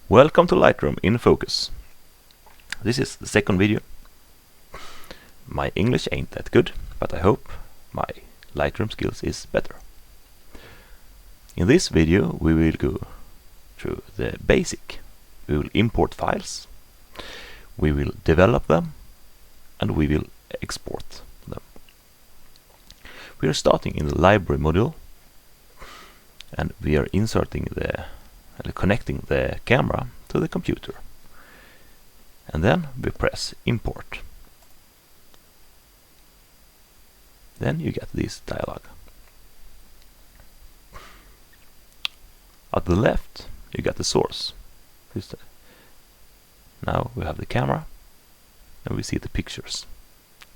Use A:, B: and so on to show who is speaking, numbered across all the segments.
A: Welcome to Lightroom In Focus. This is the second video. My English ain't that good, but I hope my Lightroom skills is better. In this video we will go through the basic. We will import files, we will develop them, and we will export them. We are starting in the library module, and we are inserting connecting the camera to the computer, and then we press import. Then you get this dialog. At the left you get the source. Now we have the camera and we see the pictures.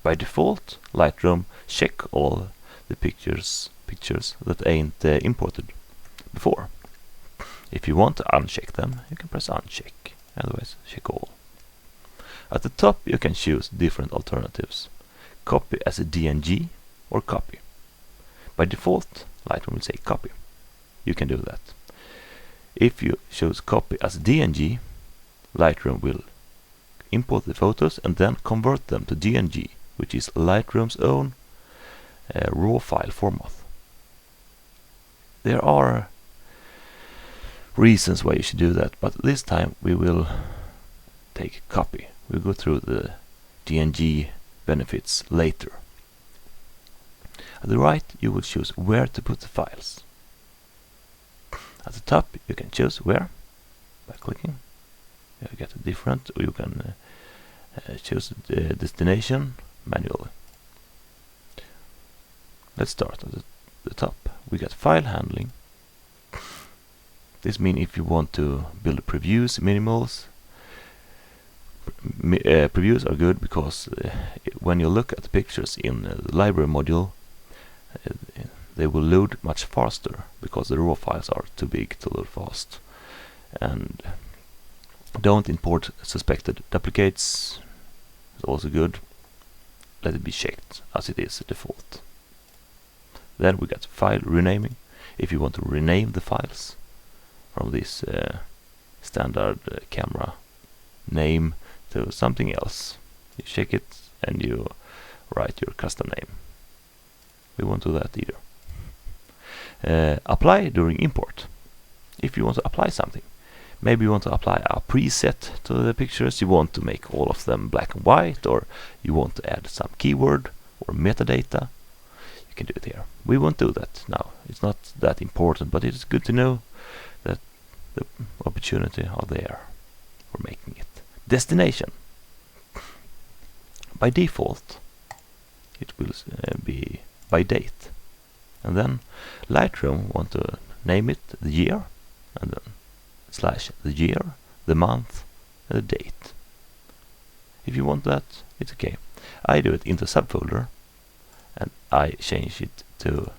A: By default, Lightroom check all the pictures that ain't imported before. If you want to uncheck them, you can press uncheck, otherwise check all. At the top you can choose different alternatives. Copy as a DNG or copy. By default, Lightroom will say copy. You can do that. If you choose copy as DNG, Lightroom will import the photos and then convert them to DNG, which is Lightroom's own raw file format. There are reasons why you should do that, but this time we will take copy. We'll go through the DNG benefits later. At the right you will choose where to put the files. At the top you can choose where by clicking. You get a different, or you can choose the destination manually. Let's start at the top. We got file handling. This means if you want to build previews, minimals. Previews are good because when you look at the pictures in the library module, they will load much faster because the raw files are too big to load fast. And don't import suspected duplicates. It's also good. Let it be checked as it is default. Then we got file renaming. If you want to rename the files from this standard camera name to something else, you check it and you write your custom name. We won't do that either. Apply during import. If you want to apply something, maybe you want to apply a preset to the pictures, you want to make all of them black and white, or you want to add some keyword or metadata, you can do it here. We won't do that now. It's not that important, but it's good to know that the opportunity are there for making it. Destination. By default it will be by date, and then Lightroom want to name it the year, and then slash the year, the month, and the date. If you want that, it's okay. I do it into subfolder, and I change it to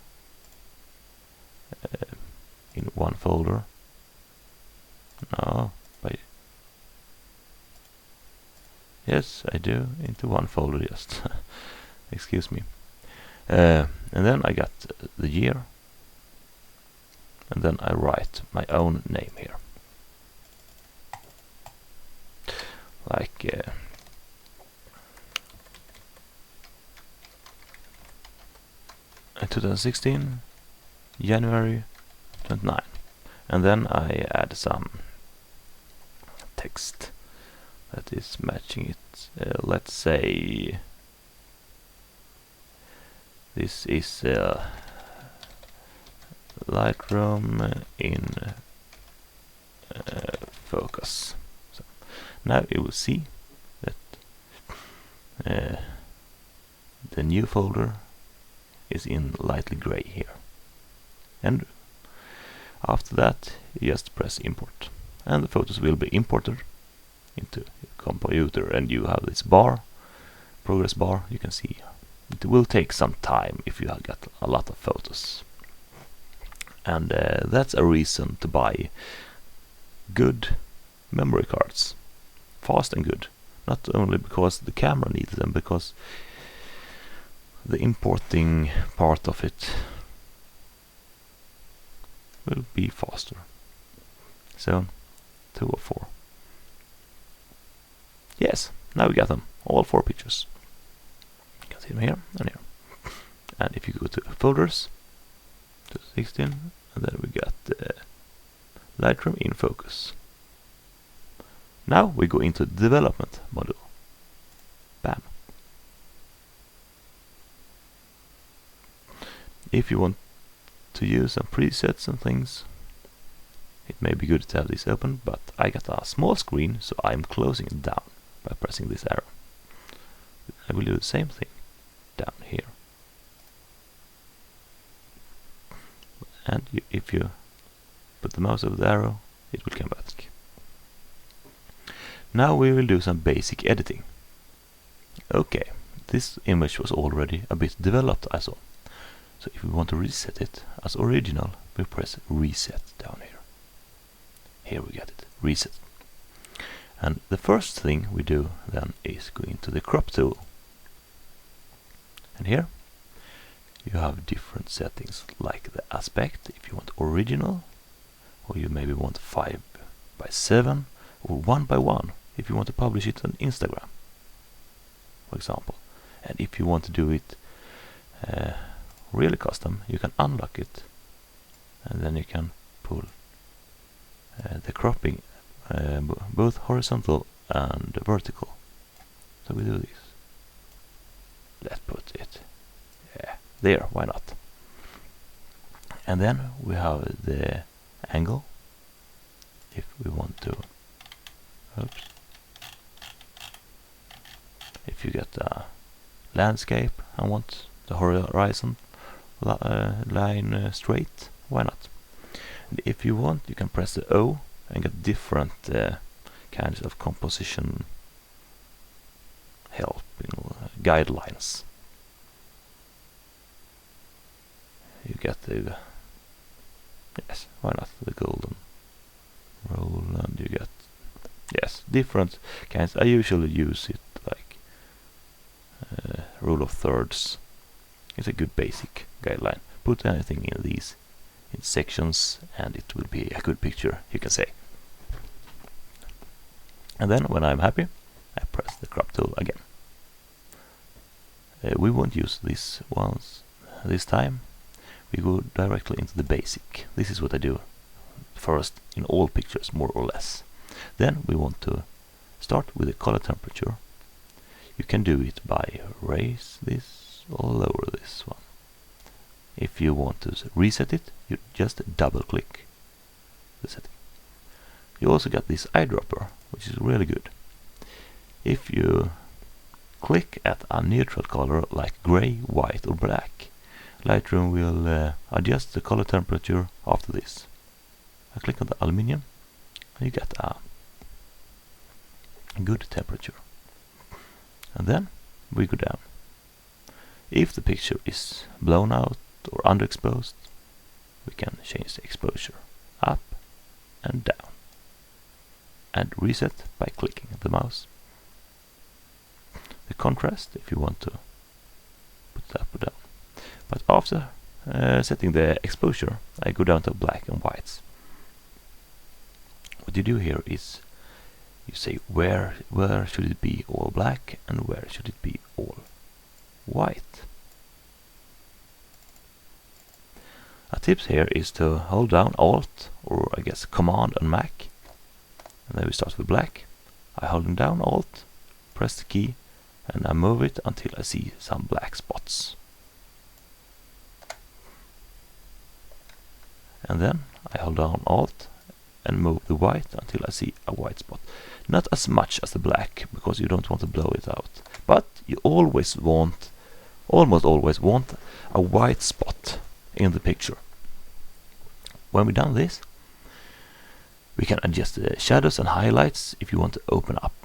A: in one folder. No, yes, I do into one folder, just excuse me. And then I got the year, and then I write my own name here, like 2016 January 29, and then I add some text that is matching it. Let's say this is Lightroom in Focus. So now you will see that the new folder is in lightly gray here, and after that you just press import, and the photos will be imported into your computer, and you have this bar, progress bar. You can see it will take some time if you have got a lot of photos, and that's a reason to buy good memory cards, fast and good. Not only because the camera needs them, because the importing part of it will be faster. So 2 or 4. Yes, now we got them, all 4 pictures. You can see them here and here. And if you go to folders, to 16, and then we got Lightroom In Focus. Now we go into the development module. Bam. If you want to use some presets and things, it may be good to have this open, but I got a small screen, so I'm closing it down by pressing this arrow. I will do the same thing down here. And if you put the mouse over the arrow, it will come back. Now we will do some basic editing. Okay, this image was already a bit developed, I saw. So if we want to reset it as original, we press reset down here. Here we get it, reset. And the first thing we do then is go into the crop tool. And here you have different settings, like the aspect, if you want original, or you maybe want 5:7, or 1:1, if you want to publish it on Instagram, for example. And if you want to do it really custom, you can unlock it, and then you can pull the cropping both horizontal and vertical. So we do this. Let's put it there, why not? And then we have the angle. If we want to, oops, if you get a landscape and want the horizon line straight, why not? And if you want, you can press the O and get different kinds of composition help, guidelines. You get the, yes, why not, the golden roll, and you get, yes, different kinds. I usually use it like rule of thirds. It's a good basic guideline. Put anything in these in sections and it will be a good picture, you can say. And then when I'm happy, I press the crop tool again. We won't use this once this time. We go directly into the basic. This is what I do first in all pictures, more or less. Then we want to start with the color temperature. You can do it by raise this or lower this one. If you want to reset it, you just double click the setting. You also got this eyedropper, which is really good. If you click at a neutral color like gray, white or black, Lightroom will adjust the color temperature after this. I click on the aluminium and you get a good temperature. And then we go down. If the picture is blown out or underexposed, we can change the exposure up and down and reset by clicking the mouse. The contrast, if you want to put it up or down. But after setting the exposure, I go down to black and whites. What you do here is you say where should it be all black and where should it be all white. A tip here is to hold down Alt, or I guess Command on Mac, and then we start with black. I hold down Alt, press the key, and I move it until I see some black spots. And then I hold down Alt and move the white until I see a white spot. Not as much as the black, because you don't want to blow it out, but you almost always want a white spot in the picture. When we've done this, we can adjust the shadows and highlights. If you want to open up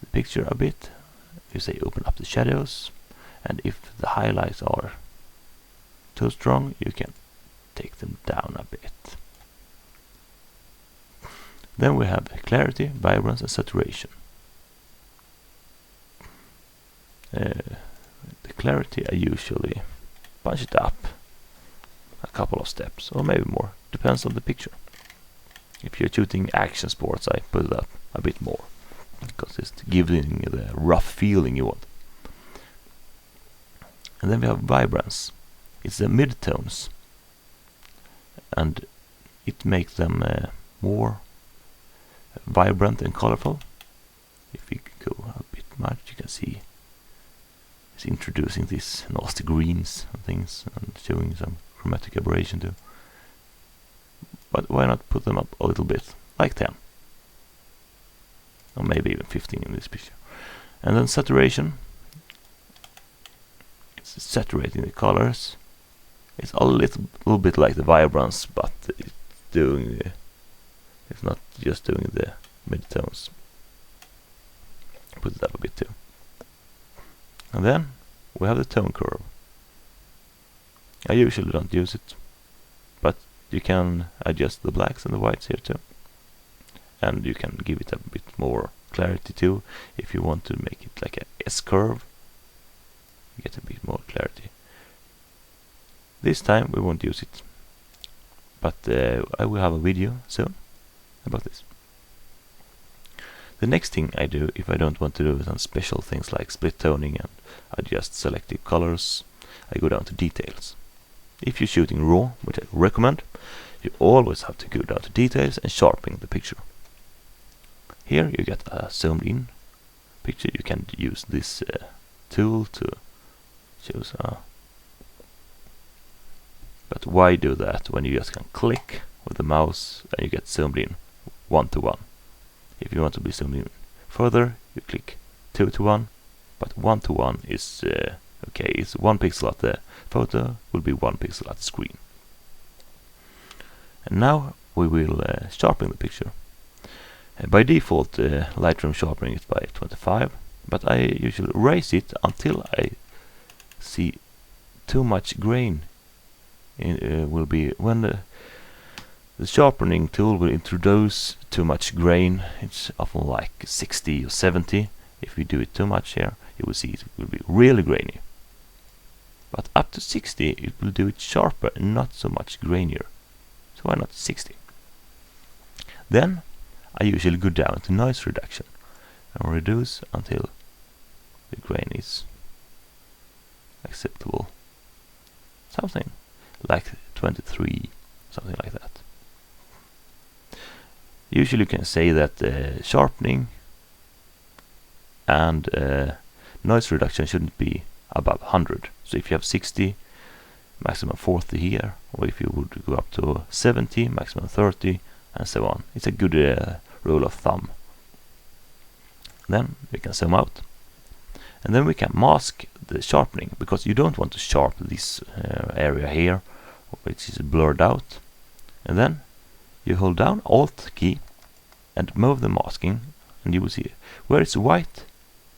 A: the picture a bit, you say open up the shadows, and if the highlights are too strong, you can take them down a bit. Then we have clarity, vibrance and saturation. The clarity, I usually punch it up a couple of steps or maybe more, depends on the picture. If you're shooting action sports, I put it up a bit more, because it's giving the rough feeling you want. And then we have vibrance. It's the midtones, and it makes them more vibrant and colorful. If we go a bit much, you can see it's introducing these nasty greens and things, and showing some chromatic aberration too. But why not put them up a little bit, like 10, or maybe even 15 in this picture. And then saturation. It's saturating the colors. It's a little bit like the vibrance, but it's not just doing the midtones. Put it up a bit too. And then we have the tone curve. I usually don't use it, but you can adjust the blacks and the whites here too. And you can give it a bit more clarity too. If you want to make it like a S-curve, you get a bit more clarity. This time we won't use it, but I will have a video soon about this. The next thing I do, if I don't want to do some special things like split toning and adjust selective colors, I go down to details. If you're shooting raw, which I recommend, you always have to go down to details and sharpen the picture. Here you get a zoomed in picture. You can use this tool to choose but why do that when you just can click with the mouse and you get zoomed in 1:1? If you want to be zoomed in further, you click 2:1, but 1:1 is okay. It's 1 pixel at the photo, will be 1 pixel at the screen. And now we will sharpen the picture. By default, Lightroom sharpening it by 25, but I usually raise it until I see too much grain. Will be when the sharpening tool will introduce too much grain. It's often like 60 or 70. If we do it too much here, you will see it will be really grainy. But up to 60, it will do it sharper and not so much grainier. So why not 60? Then I usually go down to noise reduction and reduce until the grain is acceptable. Something like 23, something like that. Usually you can say that sharpening and noise reduction shouldn't be above 100. So if you have 60, maximum 40 here, or if you would go up to 70, maximum 30, and so on. It's a good rule of thumb. Then we can zoom out, and then we can mask the sharpening, because you don't want to sharpen this area here, which is blurred out. And then you hold down Alt key and move the masking, and you will see where it's white,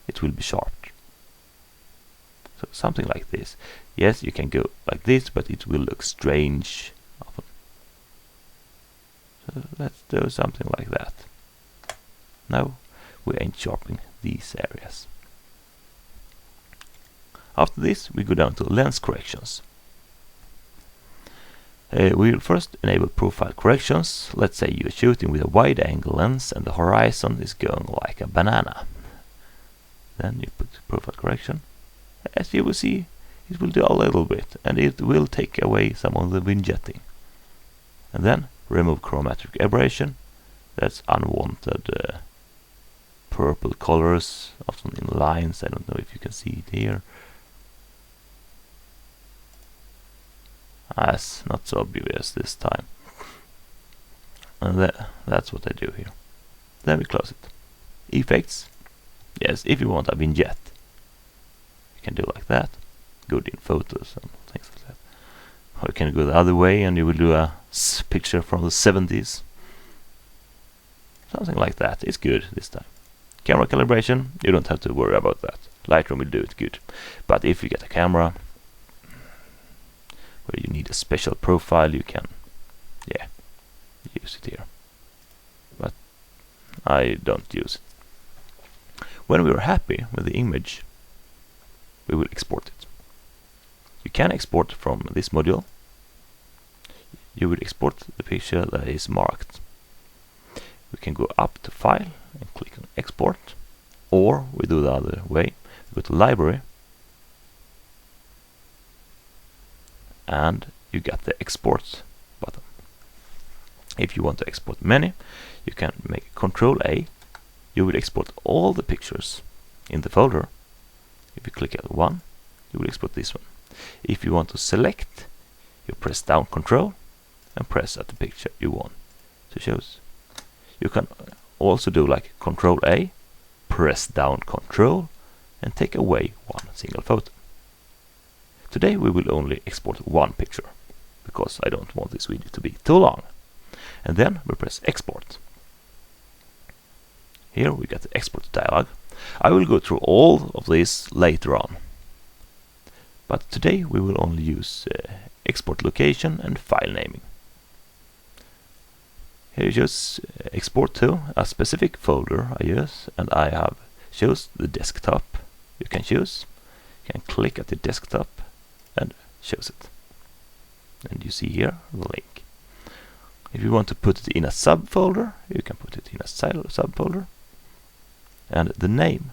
A: it will be sharped. So something like this. Yes, you can go like this, but it will look strange often. So let's do something like that. Now we ain't sharpening these areas. After this, we go down to lens corrections. We'll first enable profile corrections. Let's say you're shooting with a wide angle lens and the horizon is going like a banana. Then you put profile correction. As you will see, it will do a little bit, and it will take away some of the vignetting. And then remove chromatic aberration. That's unwanted purple colors, often in lines. I don't know if you can see it here. As not so obvious this time. And that's what I do here. Then we close it. Effects. Yes, if you want a vignette, you can do like that. Good in photos and things like that. Or you can go the other way and you will do a picture from the 70s. Something like that. It's good this time. Camera calibration, you don't have to worry about that. Lightroom will do it good. But if you get a camera where you need a special profile, you can use it here. But I don't use it. When we are happy with the image, we will export it. You can export from this module. You will export the picture that is marked. can go up to File and click on Export, or we do the other way. Go to Library, and you get the Export button. If you want to export many, you can make Control A. You will export all the pictures in the folder. If you click at one, you will export this one. If you want to select, you press down Control and press at the picture you want to choose. You can also do like Control A, press down Control, and take away one single photo. Today we will only export one picture, because I don't want this video to be too long. And then we press Export. Here we get the export dialog. I will go through all of this later on. But today we will only use export location and file naming. Here you just export to a specific folder I use, and I have choose the desktop. You can choose. You can click at the desktop and choose it. And you see here the link. If you want to put it in a subfolder, you can put it in a subfolder. And the name,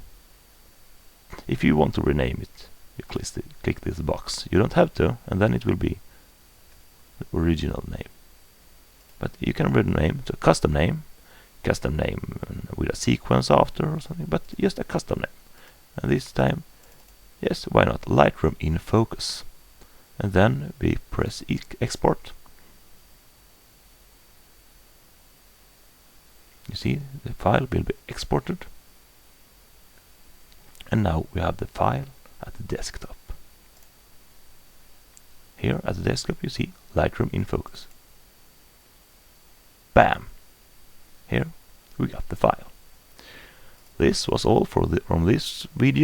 A: if you want to rename it, you click this box. You don't have to, and then it will be the original name. But you can rename to a custom name with a sequence after or something, but just a custom name. And this time, yes, why not Lightroom In Focus? And then we press Export. You see, the file will be exported. And now we have the file at the desktop. Here at the desktop you see Lightroom In Focus. Bam! Here we got the file. This was all from this video.